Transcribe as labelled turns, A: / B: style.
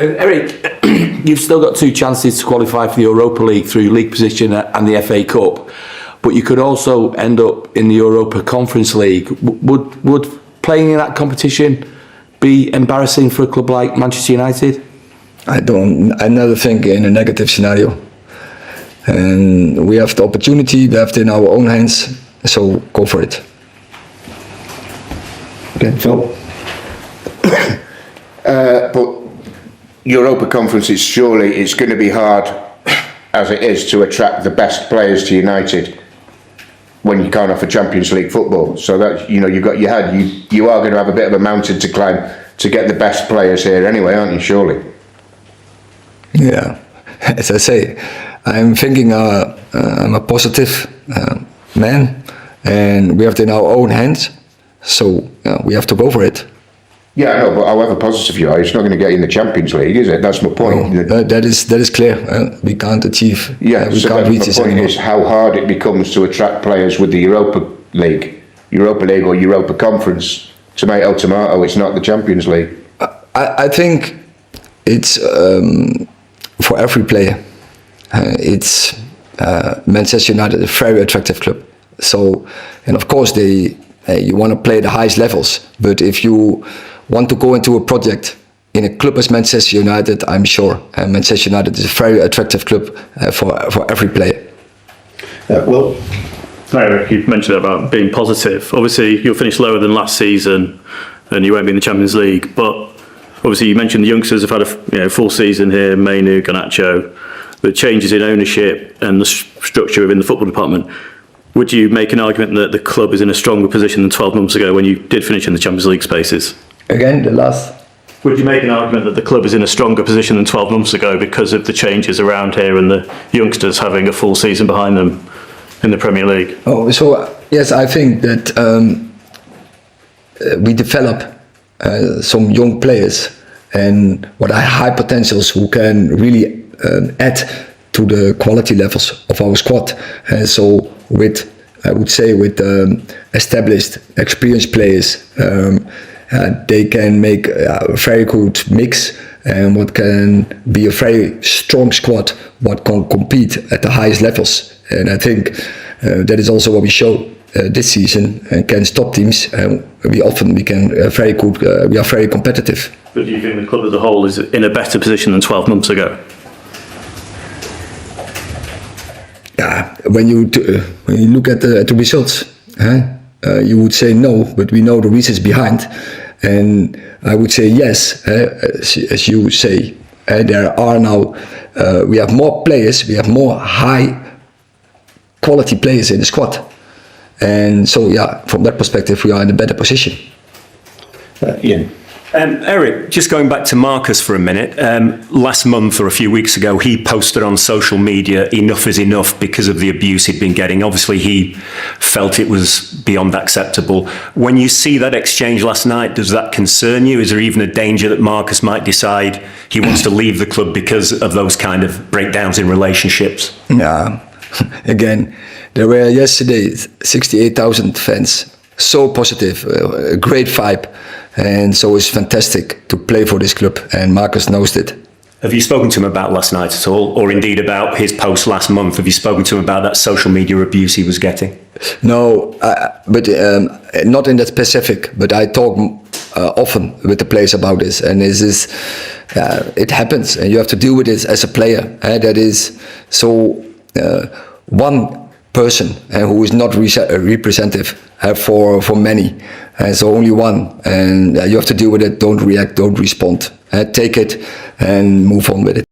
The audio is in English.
A: Erik, you've still got 2 chances to qualify for the Europa League through league position and the FA Cup, but you could also end up in the Europa Conference League. Would playing in that competition be embarrassing for a club like Manchester United?
B: I never think in a negative scenario. And we have the opportunity, we have it in our own hands, so go for it.
C: Okay, Phil.
D: But Europa Conference is surely it's going to be hard as it is to attract the best players to United when you can't offer Champions League football. So that you are going to have a bit of a mountain to climb to get the best players here anyway, aren't you? Surely.
B: Yeah, as I say, I'm thinking I'm a positive man, and we have it in our own hands, so we have to go for it.
D: Yeah, I know, but however positive you are, it's not going to get you in the Champions League, is it? That's my point.
B: That is clear. We can't achieve.
D: Yeah,
B: we
D: so
B: can't reach
D: my
B: this
D: point
B: anymore.
D: is how hard it becomes to attract players with the Europa League or Europa Conference. Tomato, tomato. It's not the Champions League.
B: I think it's for every player. It's Manchester United, a very attractive club. So, and of course you want to play the highest levels. But if you want to go into a project in a club as Manchester United, I'm sure Manchester United is a very attractive club for every player.
C: Well,
E: Hi Erik, you mentioned about being positive. Obviously, you'll finish lower than last season, and you won't be in the Champions League. But obviously, you mentioned the youngsters have had a full season here. Mainu, Garnacho, the changes in ownership and the structure within the football department. Would you make an argument that the club is in a stronger position than 12 months ago when you did finish in the Champions League spaces?
B: Again, the last.
E: Would you make an argument that the club is in a stronger position than 12 months ago because of the changes around here and the youngsters having a full season behind them in the Premier League?
B: Oh, so yes, I think that we develop some young players and what are high potentials who can really add to the quality levels of our squad. So I would say with established, experienced players, they can make a very good mix and what can be a very strong squad, what can compete at the highest levels. And I think that is also what we show this season and can stop teams. We are very competitive.
E: But do you think the club as a whole is in a better position than 12 months ago?
B: Yeah, when you look at the results, you would say no, but we know the reasons behind, and I would say yes, as you say. There are now we have more players, we have more high quality players in the squad, and so yeah, from that perspective, we are in a better position.
C: Ian.
F: Erik, just going back to Marcus for a minute. Last month or a few weeks ago, he posted on social media, enough is enough because of the abuse he'd been getting. Obviously, he felt it was beyond acceptable. When you see that exchange last night, does that concern you? Is there even a danger that Marcus might decide he wants to leave the club because of those kind of breakdowns in relationships?
B: Yeah, again, there were yesterday 68,000 fans. So positive, a great vibe. And so it's fantastic to play for this club, and Marcus knows it.
F: Have you spoken to him about last night at all, or indeed about his post last month? Have you spoken to him about that social media abuse he was getting?
B: No, but not in that specific, but I talk often with the players about this, and it happens, and you have to deal with it as a player. That is so one person who is not representative for many, and so only one, and you have to deal with it. Don't react, don't respond, take it and move on with it.